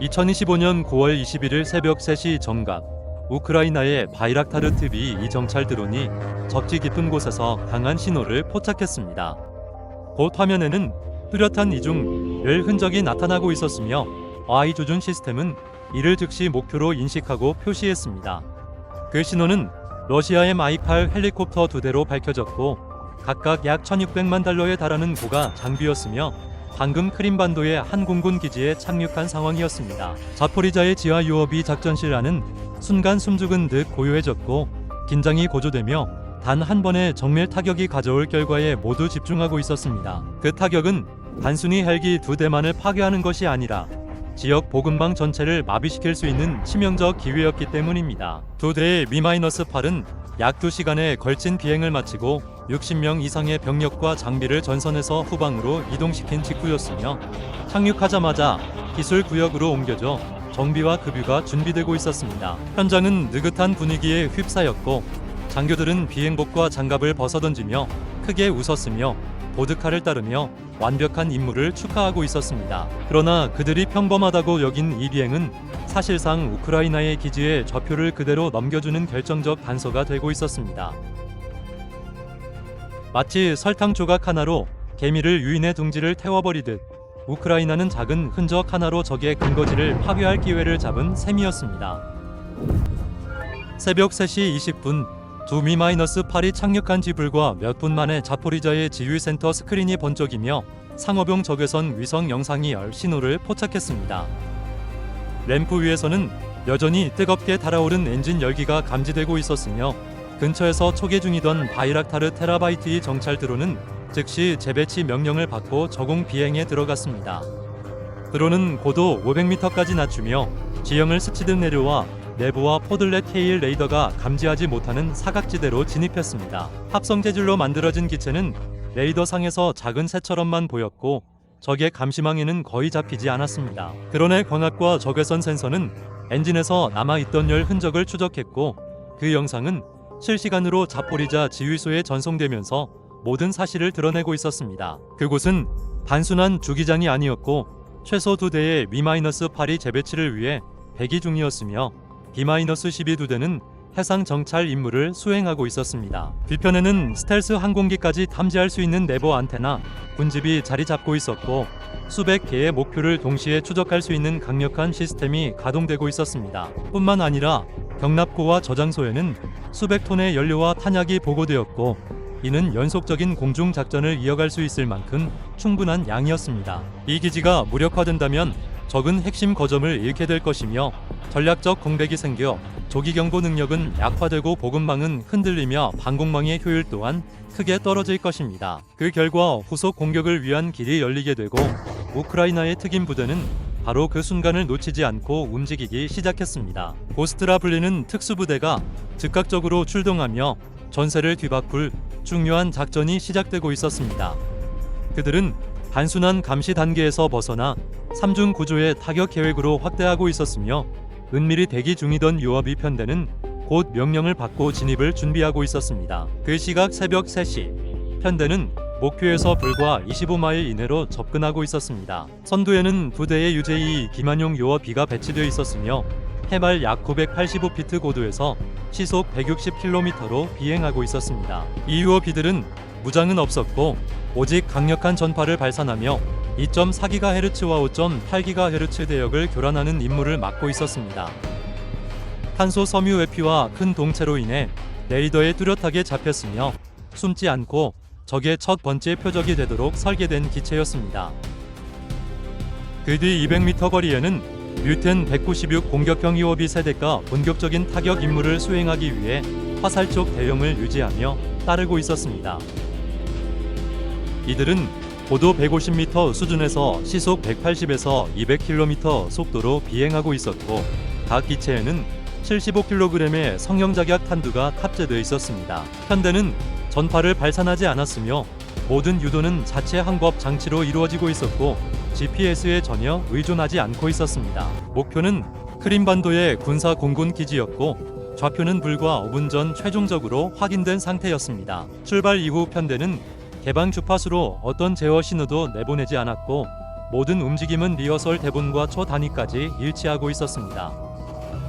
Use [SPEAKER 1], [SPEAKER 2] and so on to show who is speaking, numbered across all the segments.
[SPEAKER 1] 2025년 9월 21일 새벽 3시 정각, 우크라이나의 바이락타르 B2 정찰 드론이 적지 깊은 곳에서 강한 신호를 포착했습니다. 곧 화면에는 뚜렷한 이중열 흔적이 나타나고 있었으며 AI 조준 시스템은 이를 즉시 목표로 인식하고 표시했습니다. 그 신호는 러시아의 마이8 헬리콥터 2대로 밝혀졌고 각각 약 1,600만 달러에 달하는 고가 장비였으며 방금 크림반도의 한 공군 기지에 착륙한 상황이었습니다. 자포리자의 지하 유업이 작전실 안은 순간 숨죽은 듯 고요해졌고 긴장이 고조되며 단 한 번의 정밀 타격이 가져올 결과에 모두 집중하고 있었습니다. 그 타격은 단순히 헬기 2대만을 파괴하는 것이 아니라 지역 보급망 전체를 마비시킬 수 있는 치명적 기회였기 때문입니다. 2대의 Mi-8은 약 2시간에 걸친 비행을 마치고 60명 이상의 병력과 장비를 전선에서 후방으로 이동시킨 직후였으며 착륙하자마자 기술 구역으로 옮겨져 정비와 급유가 준비되고 있었습니다. 현장은 느긋한 분위기에 휩싸였고 장교들은 비행복과 장갑을 벗어던지며 크게 웃었으며 보드카를 따르며 완벽한 임무를 축하하고 있었습니다. 그러나 그들이 평범하다고 여긴 이 비행은 사실상 우크라이나의 기지에 좌표를 그대로 넘겨주는 결정적 단서가 되고 있었습니다. 마치 설탕 조각 하나로 개미를 유인해 둥지를 태워버리듯 우크라이나는 작은 흔적 하나로 적의 근거지를 파괴할 기회를 잡은 셈이었습니다. 새벽 3시 20분 두 Mi-8이 착륙한 지 불과 몇 분 만에 자포리자의 지휘센터 스크린이 번쩍이며 상업용 적외선 위성 영상이 열 신호를 포착했습니다. 램프 위에서는 여전히 뜨겁게 달아오른 엔진 열기가 감지되고 있었으며 근처에서 초계 중이던 바이락타르 테라바이트 정찰 드론은 즉시 재배치 명령을 받고 저공 비행에 들어갔습니다. 드론은 고도 500m까지 낮추며 지형을 스치듯 내려와 내부와 포들렛 K1 레이더가 감지하지 못하는 사각지대로 진입했습니다. 합성 재질로 만들어진 기체는 레이더상에서 작은 새처럼만 보였고 적의 감시망에는 거의 잡히지 않았습니다. 드론의 광학과 적외선 센서는 엔진에서 남아있던 열 흔적을 추적했고 그 영상은 실시간으로 자포리자 지휘소에 전송되면서 모든 사실을 드러내고 있었습니다. 그곳은 단순한 주기장이 아니었고 최소 2대의 Mi-8이 재배치를 위해 대기 중이었으며 B-12 2대는 해상 정찰 임무를 수행하고 있었습니다. 뒤편에는 스텔스 항공기까지 탐지할 수 있는 내부 안테나, 군집이 자리 잡고 있었고 수백 개의 목표를 동시에 추적할 수 있는 강력한 시스템이 가동되고 있었습니다. 뿐만 아니라 경납고와 저장소에는 수백 톤의 연료와 탄약이 보고되었고 이는 연속적인 공중 작전을 이어갈 수 있을 만큼 충분한 양이었습니다. 이 기지가 무력화된다면 적은 핵심 거점을 잃게 될 것이며 전략적 공백이 생겨 조기 경보 능력은 약화되고 보급망은 흔들리며 방공망의 효율 또한 크게 떨어질 것입니다. 그 결과 후속 공격을 위한 길이 열리게 되고 우크라이나의 특임 부대는 바로 그 순간을 놓치지 않고 움직이기 시작했습니다. 고스트라 불리는 특수부대가 즉각적으로 출동하며 전세를 뒤바꿀 중요한 작전이 시작되고 있었습니다. 그들은 단순한 감시 단계에서 벗어나 3중 구조의 타격 계획으로 확대하고 있었으며 은밀히 대기 중이던 유업이 편대는 곧 명령을 받고 진입을 준비하고 있었습니다. 그 시각 새벽 3시, 편대는 목표에서 불과 25마일 이내로 접근하고 있었습니다. 선두에는 2대의 UJ 기만용 요어비가 배치되어 있었으며 해발 약 985피트 고도에서 시속 160km로 비행하고 있었습니다. 이 유어비들은 무장은 없었고 오직 강력한 전파를 발산하며 2.4GHz와 5.8GHz 대역을 교란하는 임무를 맡고 있었습니다. 탄소 섬유 외피와 큰 동체로 인해 레이더에 뚜렷하게 잡혔으며 숨지 않고 적의 첫 번째 표적이 되도록 설계된 기체였습니다. 그 뒤 200m 거리에는 뮤텐 196 공격형 유어비 세대가 본격적인 타격 임무를 수행하기 위해 화살촉 대형을 유지하며 따르고 있었습니다. 이들은 고도 150m 수준에서 시속 180에서 200km 속도로 비행하고 있었고 각 기체에는 75kg의 성형작약 탄두가 탑재되어 있었습니다. 편대는 전파를 발산하지 않았으며 모든 유도는 자체 항법 장치로 이루어지고 있었고 GPS에 전혀 의존하지 않고 있었습니다. 목표는 크림반도의 군사 공군 기지였고 좌표는 불과 5분 전 최종적으로 확인된 상태였습니다. 출발 이후 편대는 개방 주파수로 어떤 제어 신호도 내보내지 않았고 모든 움직임은 리허설 대본과 초 단위까지 일치하고 있었습니다.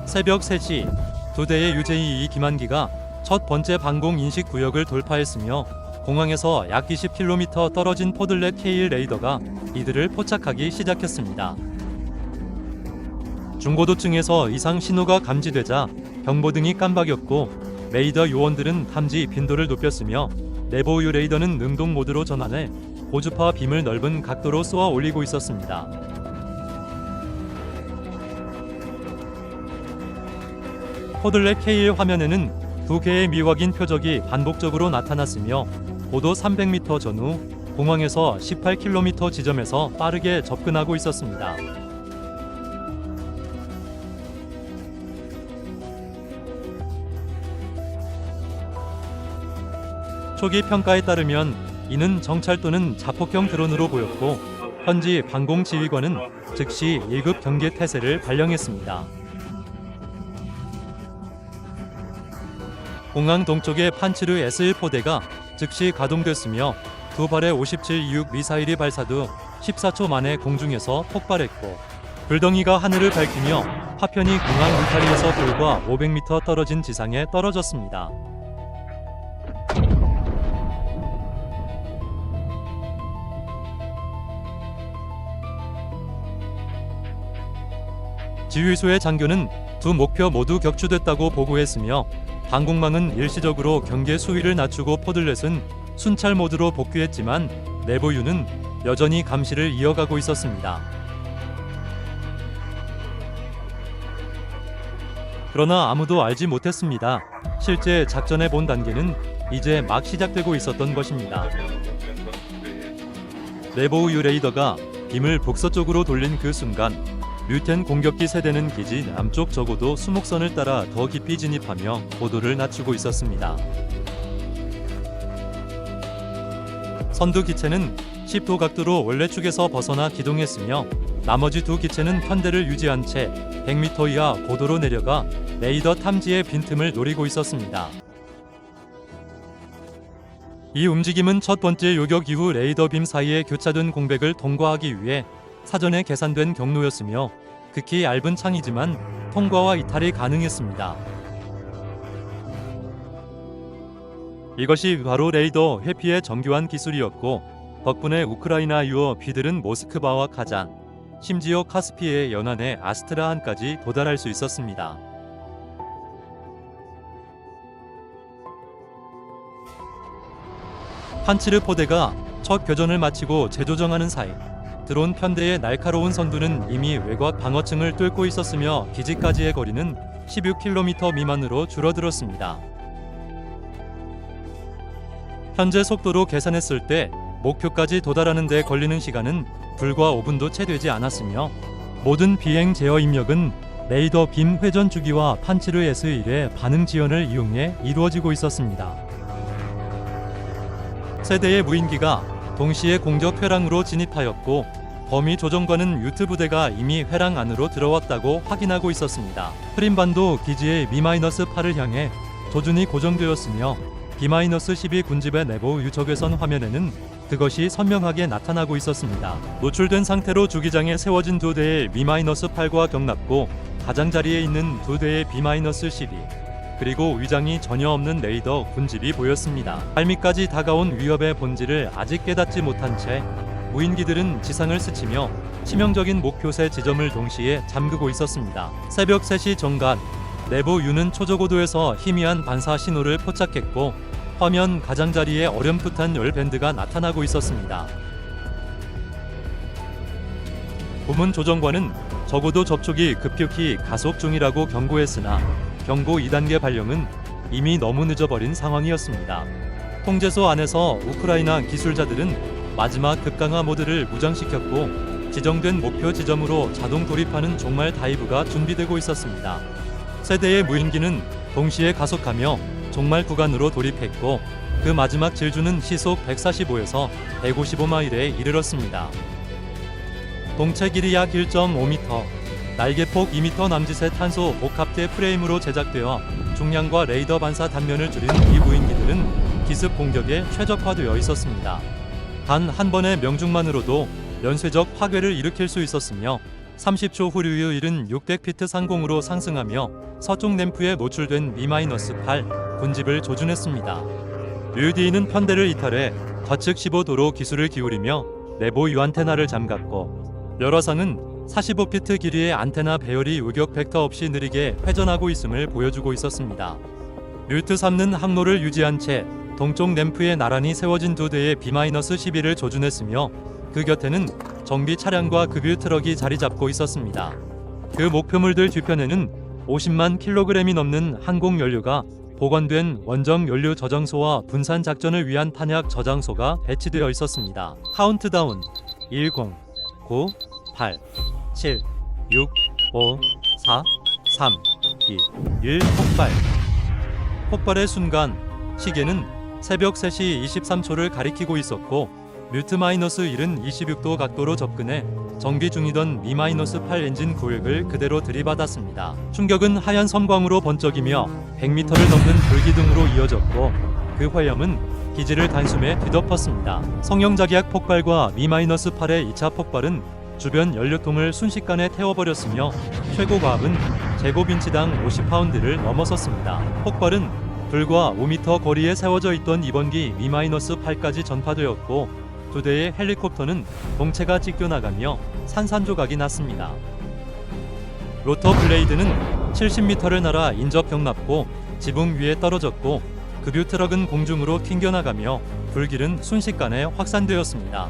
[SPEAKER 1] 새벽 3시, 두 대의 UJ-2 기만기가 첫 번째 방공 인식 구역을 돌파했으며 공항에서 약 20km 떨어진 포들렛 K1 레이더가 이들을 포착하기 시작했습니다. 중고도층에서 이상 신호가 감지되자 경보등이 깜박였고 레이더 요원들은 탐지 빈도를 높였으며 내보유 레이더는 능동 모드로 전환해 고주파 빔을 넓은 각도로 쏘아 올리고 있었습니다. 포들렛 K1 화면에는 두 개의 미확인 표적이 반복적으로 나타났으며 고도 300m 전후 공항에서 18km 지점에서 빠르게 접근하고 있었습니다. 초기 평가에 따르면 이는 정찰 또는 자폭형 드론으로 보였고 현지 방공지휘관은 즉시 1급 경계 태세를 발령했습니다. 공항 동쪽의 판치르 S1 포대가 즉시 가동됐으며 두 발의 57-26 미사일이 발사돼 14초 만에 공중에서 폭발했고 불덩이가 하늘을 밝히며 파편이 공항 울타리에서 불과 500m 떨어진 지상에 떨어졌습니다. 지휘소의 장교는 두 목표 모두 격추됐다고 보고했으며 방공망은 일시적으로 경계 수위를 낮추고 포들렛은 순찰 모드로 복귀했지만 내보유는 여전히 감시를 이어가고 있었습니다. 그러나 아무도 알지 못했습니다. 실제 작전의 본 단계는 이제 막 시작되고 있었던 것입니다. 내보유 레이더가 빔을 북서쪽으로 돌린 그 순간 뮤텐 공격기 세대는 기지 남쪽 적어도 수목선을 따라 더 깊이 진입하며 고도를 낮추고 있었습니다. 선두 기체는 10도 각도로 원래 축에서 벗어나 기동했으며 나머지 두 기체는 편대를 유지한 채 100m 이하 고도로 내려가 레이더 탐지의 빈틈을 노리고 있었습니다. 이 움직임은 첫 번째 요격 이후 레이더 빔 사이에 교차된 공백을 통과하기 위해 사전에 계산된 경로였으며 극히 얇은 창이지만 통과와 이탈이 가능했습니다. 이것이 바로 레이더 회피의 정교한 기술이었고 덕분에 우크라이나 유어 비들은 모스크바와 카잔, 심지어 카스피의 연안의 아스트라한까지 도달할 수 있었습니다. 판치르 포대가 첫 교전을 마치고 재조정하는 사이 드론 편대의 날카로운 선두는 이미 외곽 방어층을 뚫고 있었으며 기지까지의 거리는 16km 미만으로 줄어들었습니다. 현재 속도로 계산했을 때 목표까지 도달하는 데 걸리는 시간은 불과 5분도 채 되지 않았으며 모든 비행 제어 입력은 레이더 빔 회전 주기와 판치르 S1의 반응 지연을 이용해 이루어지고 있었습니다. 세 대의 무인기가 동시에 공격 회랑으로 진입하였고 범위 조정관은 유트 부대가 이미 회랑 안으로 들어왔다고 확인하고 있었습니다. 프림반도 기지의 Mi-8을 향해 조준이 고정되었으며 B-12 군집의 내부 유적외선 화면에는 그것이 선명하게 나타나고 있었습니다. 노출된 상태로 주기장에 세워진 두 대의 Mi-8과 경납고 가장자리에 있는 두 대의 B-12 그리고 위장이 전혀 없는 레이더 군집이 보였습니다. 발밑까지 다가온 위협의 본질을 아직 깨닫지 못한 채 무인기들은 지상을 스치며 치명적인 목표세 지점을 동시에 잠그고 있었습니다. 새벽 3시 정각 내부 유는 초저고도에서 희미한 반사 신호를 포착했고 화면 가장자리에 어렴풋한 열밴드가 나타나고 있었습니다. 부문 조정관은 적어도 접촉이 급격히 가속 중이라고 경고했으나 경고 2단계 발령은 이미 너무 늦어버린 상황이었습니다. 통제소 안에서 우크라이나 기술자들은 마지막 급강화 모드를 무장시켰고 지정된 목표 지점으로 자동 돌입하는 종말 다이브가 준비되고 있었습니다. 세 대의 무인기는 동시에 가속하며 종말 구간으로 돌입했고 그 마지막 질주는 시속 145에서 155마일에 이르렀습니다. 동체 길이 약 1.5m, 날개폭 2m 남짓의 탄소 복합체 프레임으로 제작되어 중량과 레이더 반사 단면을 줄인 이 무인기들은 기습 공격에 최적화되어 있었습니다. 단 한 번의 명중만으로도 연쇄적 파괴를 일으킬 수 있었으며 30초 후 류일은 600피트 상공으로 상승하며 서쪽 램프에 노출된 Mi-8 군집을 조준했습니다. 류디는 편대를 이탈해 좌측 15도로 기술을 기울이며 내부 유안테나를 잠갔고 열화상은 45피트 길이의 안테나 배열이 우격 벡터 없이 느리게 회전하고 있음을 보여주고 있었습니다. 류트 3는 항로를 유지한 채 동쪽 램프에 나란히 세워진 두 대의 B-11을 조준했으며 그 곁에는 정비 차량과 급유 트럭이 자리 잡고 있었습니다. 그 목표물들 뒤편에는 50만 킬로그램이 넘는 항공 연료가 보관된 원정 연료 저장소와 분산 작전을 위한 탄약 저장소가 배치되어 있었습니다. 카운트다운 10, 9, 8, 7, 6, 5, 4, 3, 2, 1 폭발. 폭발의 순간 시계는 새벽 3시 23초를 가리키고 있었고 뮤트-1은 26도 각도로 접근해 정비 중이던 Mi-8 엔진 구획을 그대로 들이받았습니다. 충격은 하얀 섬광으로 번쩍이며 100m를 넘는 불기둥으로 이어졌고 그 화염은 기지를 단숨에 뒤덮었습니다. 성형자기약 폭발과 Mi-8의 2차 폭발은 주변 연료통을 순식간에 태워버렸으며 최고 과압은 제곱인치당 50파운드를 넘어섰습니다. 폭발은 불과 5m 거리에 세워져 있던 이번기 Mi-8까지 전파되었고 두 대의 헬리콥터는 동체가 찢겨나가며 산산조각이 났습니다. 로터 블레이드는 70m를 날아 인접 병납고 지붕 위에 떨어졌고 급유 트럭은 공중으로 튕겨나가며 불길은 순식간에 확산되었습니다.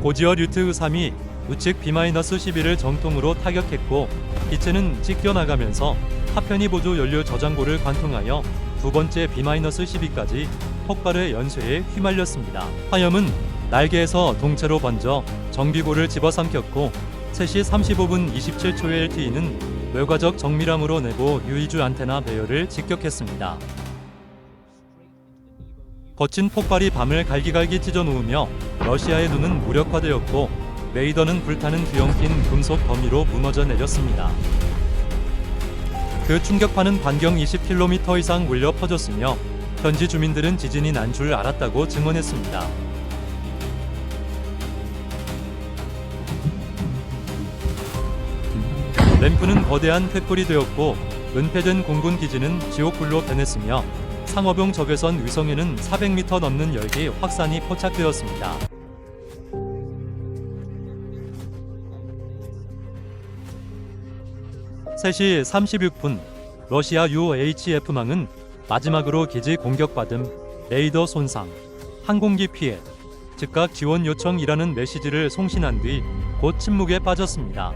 [SPEAKER 1] 고지어 류트 3이 우측 B-11을 정통으로 타격했고 기체는 찢겨나가면서 하편이 보조 연료 저장고를 관통하여 두 번째 B-12까지 폭발의 연쇄에 휘말렸습니다. 화염은 날개에서 동체로 번져 정비고를 집어삼켰고 3시 35분 27초의 LTE는 외과적 정밀함으로 내고 유이주 안테나 배열을 직격했습니다. 거친 폭발이 밤을 갈기갈기 찢어놓으며 러시아의 눈은 무력화되었고 레이더는 불타는 뒤엉킨 금속 더미로 무너져 내렸습니다. 그 충격파는 반경 20km 이상 울려 퍼졌으며 현지 주민들은 지진이 난 줄 알았다고 증언했습니다. 램프는 거대한 횃불이 되었고 은폐된 공군 기지는 지옥불로 변했으며 상어병 적외선 위성에는 400m 넘는 열기 확산이 포착되었습니다. (3시 36분) 러시아 UHF망은 마지막으로 기지 공격받음, 레이더 손상, 항공기 피해, 즉각 지원 요청이라는 메시지를 송신한 뒤 곧 침묵에 빠졌습니다.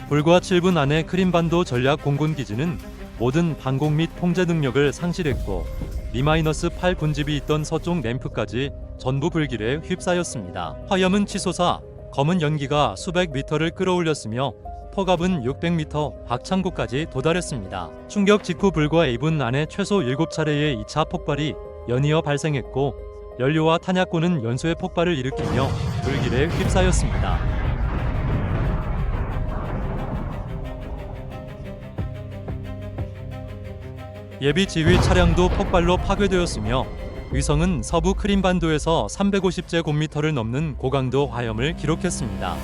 [SPEAKER 1] 불과 7분 안에 크림반도 전략 공군 기지는 모든 방공 및 통제 능력을 상실했고 Mi-8 군집이 있던 서쪽 램프까지 전부 불길에 휩싸였습니다. 화염은 치솟아 검은 연기가 수백 미터를 끌어올렸으며 포갑은 600m 박창고까지 도달했습니다. 충격 직후 불과 2분 안에 최소 7차례의 2차 폭발이 연이어 발생했고 연료와 탄약고는 연쇄 폭발을 일으키며 불길에 휩싸였습니다. 예비 지휘 차량도 폭발로 파괴되었으며 위성은 서부 크림반도에서 350제곱미터를 넘는 고강도 화염을 기록했습니다.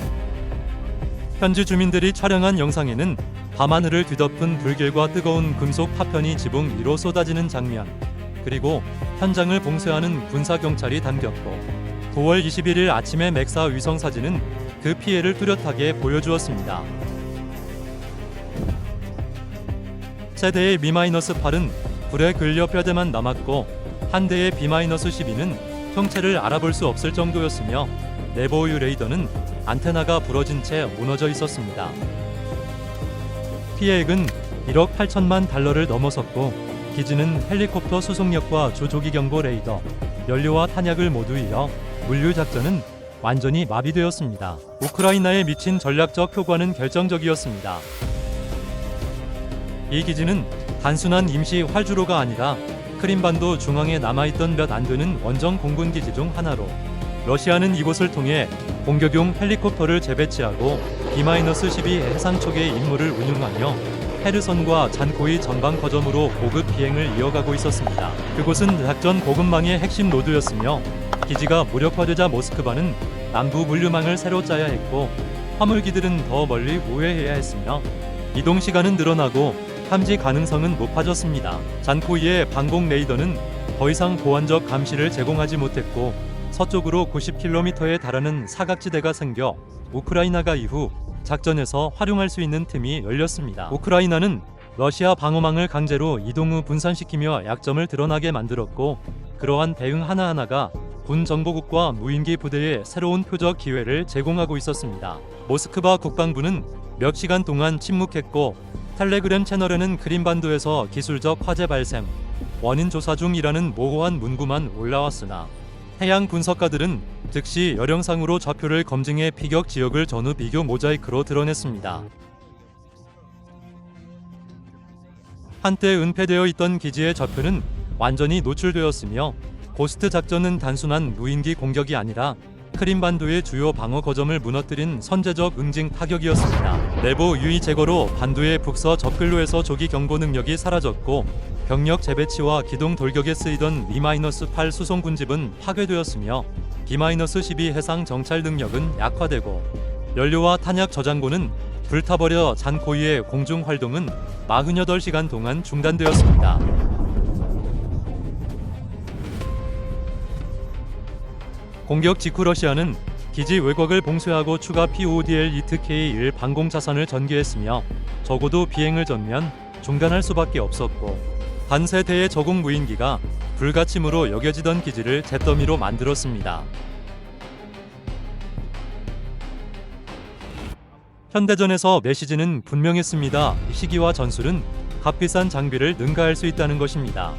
[SPEAKER 1] 현지 주민들이 촬영한 영상에는 밤하늘을 뒤덮은 불길과 뜨거운 금속 파편이 지붕 위로 쏟아지는 장면, 그리고 현장을 봉쇄하는 군사경찰이 담겼고 9월 21일 아침의 맥사 위성 사진은 그 피해를 뚜렷하게 보여주었습니다. 세대의 Mi-8은 불에 끌려 뼈대만 남았고 한 대의 B-12는 형체를 알아볼 수 없을 정도였으며 내보유 레이더는 안테나가 부러진 채 무너져 있었습니다. 피해액은 1억 8천만 달러를 넘어섰고 기지는 헬리콥터 수송력과 주조기 경보 레이더, 연료와 탄약을 모두 잃어 물류 작전은 완전히 마비되었습니다. 우크라이나에 미친 전략적 효과는 결정적이었습니다. 이 기지는 단순한 임시 활주로가 아니라 크림반도 중앙에 남아있던 몇 안 되는 원정 공군 기지 중 하나로 러시아는 이곳을 통해 공격용 헬리콥터를 재배치하고 B-12 해상 초계 임무를 운용하며 헤르손과 잔코이 전방 거점으로 보급 비행을 이어가고 있었습니다. 그곳은 작전 보급망의 핵심 노드였으며 기지가 무력화되자 모스크바는 남부 물류망을 새로 짜야 했고 화물기들은 더 멀리 우회해야 했으며 이동 시간은 늘어나고 탐지 가능성은 높아졌습니다. 잔코이의 방공 레이더는 더 이상 보안적 감시를 제공하지 못했고 서쪽으로 90km에 달하는 사각지대가 생겨 우크라이나가 이후 작전에서 활용할 수 있는 틈이 열렸습니다. 우크라이나는 러시아 방어망을 강제로 이동 후 분산시키며 약점을 드러나게 만들었고 그러한 대응 하나하나가 군 정보국과 무인기 부대에 새로운 표적 기회를 제공하고 있었습니다. 모스크바 국방부는 몇 시간 동안 침묵했고 텔레그램 채널에는 크림반도에서 기술적 화재 발생, 원인 조사 중이라는 모호한 문구만 올라왔으나 해양 분석가들은 즉시 열영상으로 좌표를 검증해 피격 지역을 전후 비교 모자이크로 드러냈습니다. 한때 은폐되어 있던 기지의 좌표는 완전히 노출되었으며 고스트 작전은 단순한 무인기 공격이 아니라 크림반도의 주요 방어 거점을 무너뜨린 선제적 응징 타격이었습니다. 내부 유의 제거로 반도의 북서 접근로에서 조기 경보 능력이 사라졌고 병력 재배치와 기동 돌격에 쓰이던 B-8 수송 군집은 파괴되었으며 B-12 해상 정찰 능력은 약화되고 연료와 탄약 저장고는 불타버려 잔코이의 공중 활동은 48시간 동안 중단되었습니다. 공격 직후 러시아는 기지 왜곡을 봉쇄하고 추가 PODL-2K1 방공 자산을 전개했으며 적어도 비행을 전면 중단할 수밖에 없었고 단 세대의 저공 무인기가 불가침으로 여겨지던 기지를 잿더미로 만들었습니다. 현대전에서 메시지는 분명했습니다. 시기와 전술은 값비싼 장비를 능가할 수 있다는 것입니다.